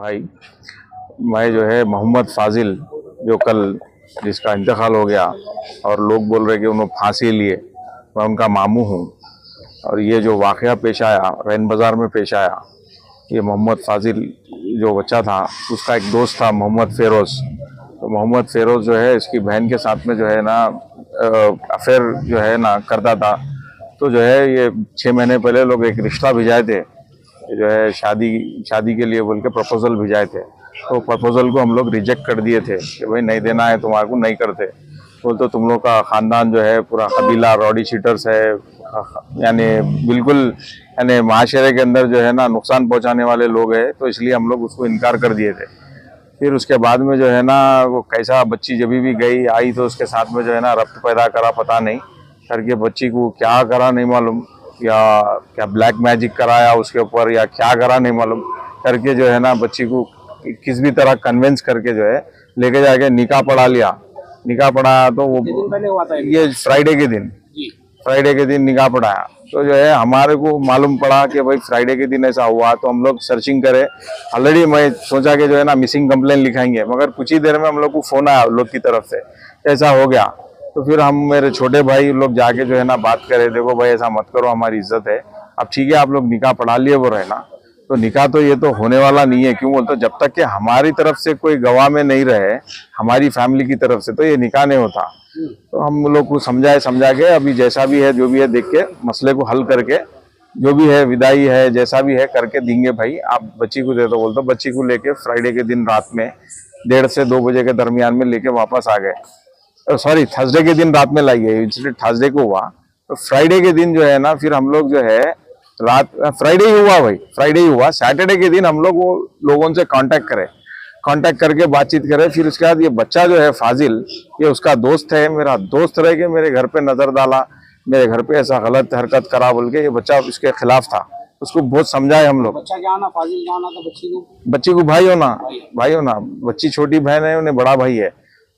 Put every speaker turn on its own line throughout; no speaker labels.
भाई, मैं जो है मोहम्मद फाजिल, जो कल जिसका इंतकाल हो गया और लोग बोल रहे कि उन्होंने फांसी लिए, मैं उनका मामू हूँ। और ये जो वाक़या पेश आया, रैन बाज़ार में पेश आया, ये मोहम्मद फाजिल जो बच्चा था, उसका एक दोस्त था मोहम्मद फ़ेरोज़। तो मोहम्मद फ़ेरोज़ जो है इसकी बहन के साथ में जो है ना अफेयर जो है ना करता था। तो जो है ये 6 महीने पहले लोग एक रिश्ता भिजाए थे, जो है शादी के लिए बोल के प्रपोजल भिजाए थे। तो प्रपोजल को हम लोग रिजेक्ट कर दिए थे कि भाई नहीं देना है तुम्हारे को, नहीं करते। बोल तो तुम लोग का ख़ानदान जो है पूरा कबीला रॉडी शीटर्स है, यानी बिल्कुल यानी माशरे के अंदर जो है ना नुकसान पहुंचाने वाले लोग हैं, तो इसलिए हम लोग उसको इनकार कर दिए थे। फिर उसके बाद में जो है ना वो कैसा बच्ची जब भी गई आई तो उसके साथ में जो है ना रब्त पैदा करा, पता नहीं करके बच्ची को क्या करा नहीं मालूम, या क्या ब्लैक मैजिक कराया उसके ऊपर या क्या करा नहीं मालूम, करके जो है ना बच्ची को किस भी तरह कन्विंस करके जो है लेके जाके निकाह पढ़ा लिया। निकाह पढ़ाया तो वो
पहले हुआ था
ये फ्राइडे के दिन निकाह पढ़ाया। तो जो है हमारे को मालूम पड़ा कि भाई फ्राइडे के दिन ऐसा हुआ, तो हम लोग सर्चिंग करे। ऑलरेडी मैं सोचा कि जो है ना मिसिंग कंप्लेन लिखाएंगे, मगर कुछ ही देर में हम लोग को फोन आया लोग की तरफ से ऐसा हो गया। तो फिर हम मेरे छोटे भाई लोग जाके जो है ना बात करे, देखो भाई ऐसा मत करो, हमारी इज्जत है। अब ठीक है आप लोग निकाह पढ़ा लिए वो रहे ना, तो निकाह तो ये तो होने वाला नहीं है। क्यों बोलते, जब तक कि हमारी तरफ से कोई गवाह में नहीं रहे, हमारी फैमिली की तरफ से, तो ये निकाह नहीं होता। तो हम लोग को समझा के अभी जैसा भी है जो भी है देख के मसले को हल करके जो भी है विदाई है जैसा भी है करके देंगे। भाई आप बच्ची को दे दो बोलते, बच्ची को लेके फ्राइडे के दिन रात में 1:30 से 2 बजे के दरमियान में लेके वापस आ गए। सॉरी, थर्सडे के दिन रात में लाई है, इंसिडेंट थर्सडे को हुआ। तो फ्राइडे के दिन जो है ना फिर हम लोग जो है रात, फ्राइडे ही हुआ भाई, फ्राइडे ही हुआ। सैटरडे के दिन हम लोग वो लोगों से कांटेक्ट करके बातचीत करे। फिर उसके बाद ये बच्चा जो है फाजिल, ये उसका दोस्त है, मेरा दोस्त रह के मेरे घर पे नजर डाला, मेरे घर पे ऐसा गलत हरकत करा बोल के। ये बच्चा इसके खिलाफ था, उसको बहुत समझाए हम लोग।
बच्चा क्या होना, फाजिल क्या होना था
बच्ची को भाई होना, बच्ची छोटी बहन है, उन्हें बड़ा भाई है।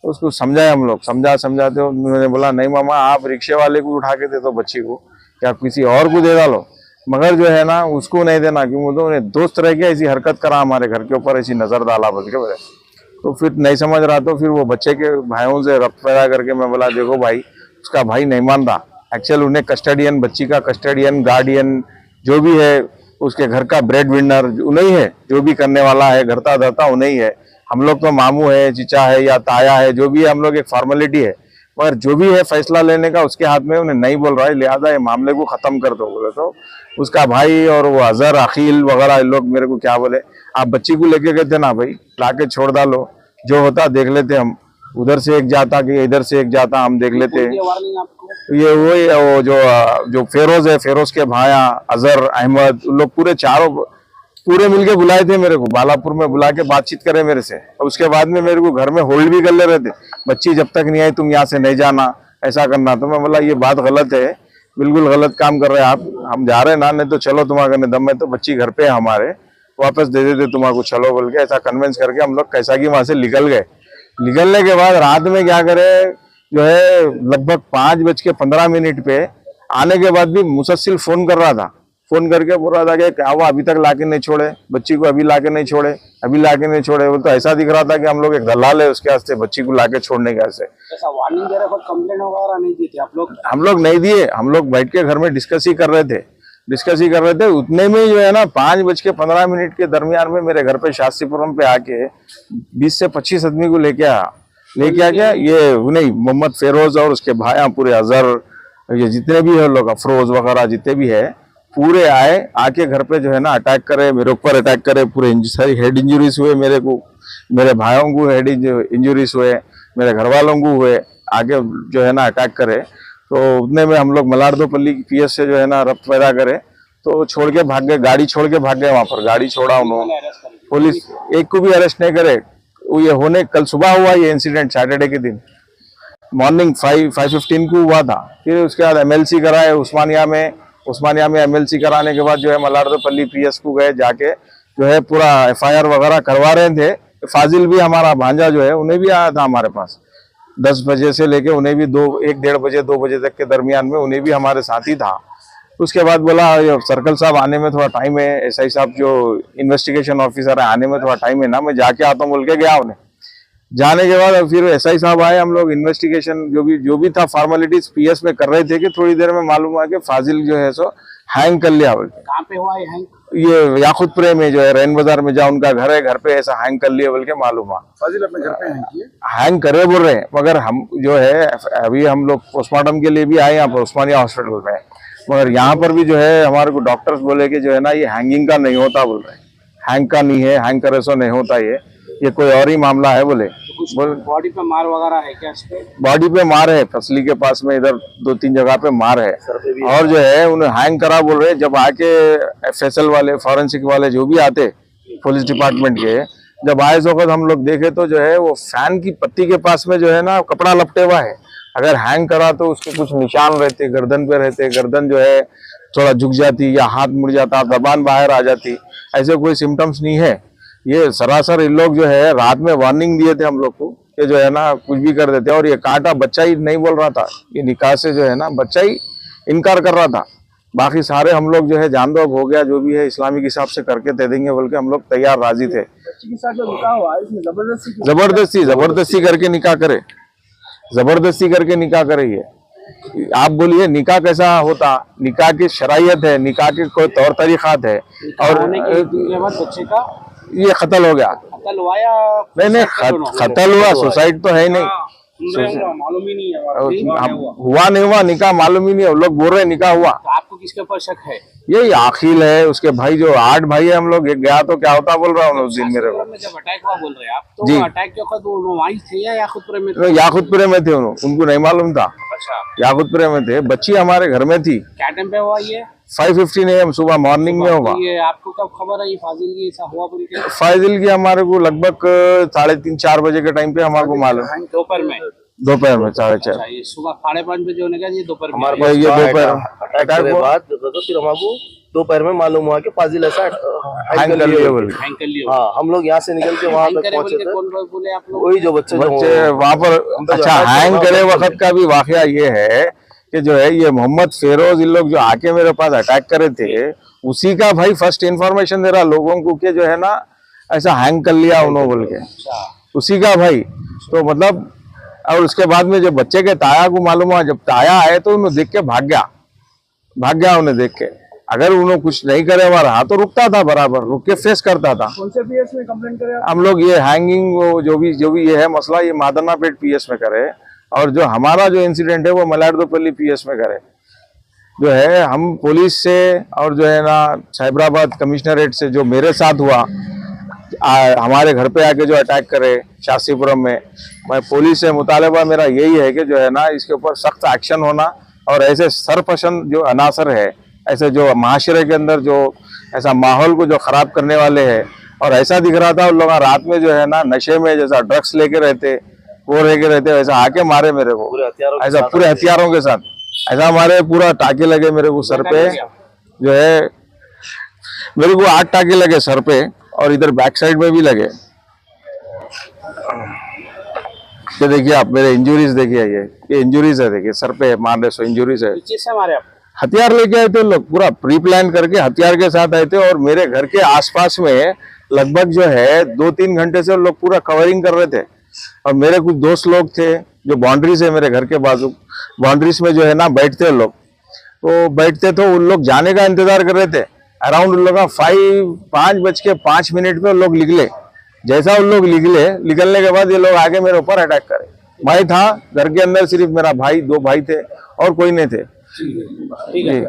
तो उसको समझाए हम लोग, समझाते उन्होंने बोला नहीं मामा आप रिक्शे वाले को उठा के दे दो बच्ची को, या किसी और को दे डालो, मगर जो है ना उसको नहीं देना। क्यों तो उन्हें दोस्त रह के ऐसी हरकत करा हमारे घर के ऊपर, ऐसी नजर डाला बोल के बोले। तो फिर नहीं समझ रहा, तो फिर वो बच्चे के भाइयों से रब्त पैदा करके मैं बोला देखो भाई, उसका भाई नहीं मान रहा। एक्चुअल उन्हें कस्टडियन, बच्ची का कस्टडियन गार्डियन जो भी है, उसके घर का ब्रेड विनर उन्हीं है, जो भी करने वाला है घरता धरता उन्हीं है। हम लोग तो मामू है, चीचा है या ताया है, जो भी है हम लोग एक फॉर्मेलिटी है, मगर जो भी है फैसला लेने का उसके हाथ में, उन्हें नहीं बोल रहा है, लिहाजा ये मामले को खत्म कर दो बोले। तो उसका भाई और वो अजहर अखिल वगैरह लोग मेरे को क्या बोले, आप बच्ची को लेके गए थे ना भाई, लाके छोड़ डालो, जो होता देख लेते हम। उधर से एक जाता कि इधर से एक जाता, हम देख लेते। ये वो जो फेरोज है, फेरोज के भाया अजहर अहमद, लोग पूरे चारों पूरे मिलके बुलाए थे मेरे को, बालापुर में बुला के बातचीत करे मेरे से। और उसके बाद में मेरे को घर में होल्ड भी कर ले रहे थे, बच्ची जब तक नहीं आई तुम यहाँ से नहीं जाना, ऐसा करना। तो मैं बोला ये बात गलत है, बिल्कुल गलत काम कर रहे हैं आप, हम जा रहे हैं ना, नहीं तो चलो तुम्हारे दम में तो बच्ची घर पे है हमारे, वापस दे देते तुम्हारे, चलो बोल के ऐसा कन्विंस करके हम लोग कैसा कि वहां से निकल गए। निकलने के बाद रात में क्या करे, जो है लगभग 5:15 पे आने के बाद भी मुसलसल फोन कर रहा था, फोन करके बोल रहा था कि क्या हुआ अभी तक लाके नहीं छोड़े बच्ची को, अभी लाके नहीं छोड़े, अभी लाके नहीं छोड़े। वो तो ऐसा दिख रहा था कि हम लोग एक दलाल है उसके वास्ते बच्ची को लाके छोड़ने के वास्ते।
ऐसा वार्निंग दे रहे, कंप्लेंट वगैरह नहीं दी थी आप लोग?
हम लोग नहीं दिए, हम लोग बैठ के घर में डिस्कस ही कर रहे थे। उतने में जो है ना 5:15 के दरमियान में मेरे घर पे शास्त्रीपुरम पे आके 20 से 25 आदमी को लेके आ गया। ये नहीं मोहम्मद फेरोज और उसके भाई पूरे अजहर, ये जितने भी है लोग, अफरोज वगैरह जितने भी है, पूरे आके घर पे जो है ना अटैक करे, मेरे ऊपर अटैक करे। पूरे सारी हेड इंजरीज हुए मेरे को, मेरे भाइयों को हेड इंजरीज हुए, मेरे घर वालों को हुए, आगे जो है ना अटैक करे। तो उतने में हम लोग मलारदोपल्ली पीएस से जो है ना रब्त पैदा करे, तो छोड़ के भाग गए, गाड़ी छोड़ के भाग गए। वहां पर गाड़ी छोड़ा उन्होंने, पुलिस एक को भी अरेस्ट नहीं करे। ये होने कल सुबह हुआ ये इंसिडेंट, सैटरडे के दिन मॉर्निंग 5:15 को हुआ था। फिर उसके बाद एमएलसी कराए उस्मानिया में एमएलसी कराने के बाद जो है मलारदोपल्ली पीएस को गए, जाके जो है पूरा एफआईआर वगैरह करवा रहे थे। फाजिल भी हमारा भांजा जो है, उन्हें भी आया था हमारे पास 10 बजे से लेके, उन्हें भी 1-1:30 बजे 2 बजे तक के दरमियान में उन्हें भी हमारे साथ ही था। उसके बाद बोला ये सर्कल साहब आने में थोड़ा टाइम है, एसआई साहब जो इन्वेस्टिगेशन ऑफिसर है आने में थोड़ा टाइम है ना, मैं जाके आता हूँ बोल के गया उन्हें। जाने के बाद फिर एसआई साहब आए, हम लोग इन्वेस्टिगेशन जो भी था फॉर्मेलिटीज पीएस में कर रहे थे कि थोड़ी देर में मालूम हुआ कि फाजिल जो है सो हैंग कर लिया बोल के।
कहाँ पे हुआ है हैंग?
ये याकुतपुरे में जो है रैन बाजार में जहाँ उनका घर है, घर पे ऐसा हैंग कर लिया बोल के मालूम हुआ।
फाजिल अपने घर पे हैंग किए?
हैंग करे बोल रहे हैं, मगर हम जो है अभी हम लोग पोस्टमार्टम के लिए भी आए यहाँ पर उस्मानिया हॉस्पिटल में, मगर यहाँ पर भी जो है हमारे को डॉक्टर्स बोले कि जो है ना ये हैंगिंग का नहीं होता बोल रहे हैं, हैंग का नहीं है, हैंग करे सो नहीं होता, ये कोई और ही मामला है बोले।
बॉडी पे मार वगैरह है क्या इसपे?
बॉडी पे मार है, फसली के पास में इधर 2-3 जगह पे मार है, और जो है उन्हें हैंग करा बोल रहे हैं। जब आके एफएसएल वाले फॉरेंसिक वाले जो भी आते पुलिस डिपार्टमेंट के, जब आए इस वक्त हम लोग देखे तो जो है वो फैन की पत्ती के पास में जो है ना कपड़ा लपटे हुआ है। अगर हैंग करा तो उसके कुछ निशान रहते, गर्दन पे रहते, गर्दन जो है थोड़ा झुक जाती या हाथ मुड़ जाता, जबान बाहर आ जाती, ऐसे कोई सिम्टम्स नहीं है। ये सरासर इन लोग जो है रात में वार्निंग दिए थे हम लोग को कि जो है ना कुछ भी कर देते, और ये कांटा बच्चा ही नहीं बोल रहा था, ये निकाह से जो है ना बच्चा ही इनकार कर रहा था। बाकी सारे हम लोग जो है जान दो हो गया, जो भी है इस्लामिक हिसाब से करके दे देंगे बोल के हम लोग तैयार राजी थे।
बच्ची के साथ जो निकाह हुआ इसमें
जबरदस्ती करके निकाह करे, जबरदस्ती करके निकाह करे। ये आप बोलिए निकाह कैसा होता? निकाह की शरायत है, निकाह के कोई तौर तरीकात है, और
के बाद बच्चे का
ये कत्ल हो गया।
कत्ल हुआ या
नहीं, कत्ल हुआ, सुसाइड तो है ही नहीं,
मालूम ही नहीं है।
हुआ नहीं हुआ निकाह मालूम ही नहीं है, लोग बोल रहे हैं निकाह हुआ।
तो आपको किसके ऊपर शक है?
यही आखिल है, उसके भाई जो 8 भाई है हम लोग, एक गया तो क्या होता बोल रहा हूँ उस दिन मेरे को।
जब अटैक हुआ बोल रहे हैं आप, तो
जी।
अटैक के वक्त वो वहीं थे या याकुतपुरे में थे?
तो याकुतपुरे में थे, उनको नहीं मालूम था,
अच्छा,
याकुतपुरे में थे। बच्ची हमारे घर में थी।
क्या टाइम पे हुआ ये?
5:15 AM सुबह मॉर्निंग में हुआ।
ये आपको कब खबर है ये फाजिल की ऐसा हुआ बोल के?
फाजिल की हमारे को लगभग 3:30-4 बजे के टाइम पे हमारे को मालूम,
दोपहर में
4:30।
अच्छा, ये सुबह 5:30 बजे होने का, ये दोपहर में?
ये दोपहर
अटैक के बाद तो फिर हमको दोपहर में मालूम हुआ कि फाजिल ऐसा
हैंग कर लिए बोल के।
हैंग कर लिया।
हाँ, हम लोग यहाँ से निकल के वहाँ तक पहुँचे थे।
कौन बोले आप लोग?
वही जो बच्चे
वहाँ पर। अच्छा, हैंग करे वक्त का भी वाकया ये है कि जो है ये मोहम्मद फेरोज इन लोग जो आके मेरे पास अटैक करे थे, उसी का भाई फर्स्ट इन्फॉर्मेशन दे रहा लोगों को कि जो है ना ऐसा हैंग कर लिया उन्होंने बोल के, उसी का भाई। तो मतलब, और उसके बाद में जब बच्चे के ताया को मालूम हुआ, जब ताया आए तो उन्हें देख के भाग गया उन्हें देख के। अगर उन्होंने कुछ नहीं करे रहा तो रुकता था, बराबर रुक के फेस करता था।
कौन से पीएस में कंप्लेंट करे?
हम लोग ये हैंगिंग जो भी ये है मसला, ये मादनापेट पीएस में करे, और जो हमारा जो इंसिडेंट है वो मलारदोपल्ली पीएस में करे। जो है हम पुलिस से और जो है ना साइबराबाद कमिश्नरेट से जो मेरे साथ हुआ, हमारे घर पे आके जो अटैक करे शास्त्रीपुरम में, मैं पुलिस से मुतालबा मेरा यही है कि जो है ना इसके ऊपर सख्त एक्शन होना, और ऐसे सरपसंद जो अनासर है, ऐसे जो माशरे के अंदर जो ऐसा माहौल को जो खराब करने वाले हैं, और ऐसा दिख रहा था उन लोग रात में जो है ना नशे में जैसा ड्रग्स लेके रहते, वो लेके रहते, वैसा आके मारे मेरे को, ऐसा पूरे हथियारों के साथ ऐसा हमारे पूरा टाके लगे मेरे को सर पे, जो है मेरे को 8 टाके लगे सर पे, और इधर बैक साइड में भी लगे। ये देखिए आप मेरे इंजुरीज देखिए, ये इंजुरीज है, देखिए सर पे मारने से इंजुरीज है।
किस से मारे आप?
हथियार लेके आए थे लोग, पूरा प्री प्लान करके हथियार के साथ आए थे, और मेरे घर के आसपास में लगभग जो है 2-3 घंटे से लोग पूरा कवरिंग कर रहे थे। और मेरे कुछ दोस्त लोग थे जो बाउंड्रीज है मेरे घर के बाजू, बाउंड्रीज में जो है ना बैठते लोग, तो बैठते तो उन लोग जाने का इंतजार कर रहे थे। अराउंड उन लोग 5:05 पे लोग निकले। जैसा उन लोग निकलने के बाद ये लोग आगे मेरे ऊपर अटैक करे। मैं था घर के अंदर, सिर्फ मेरा भाई, 2 भाई थे और कोई नहीं थे।
ठीक है।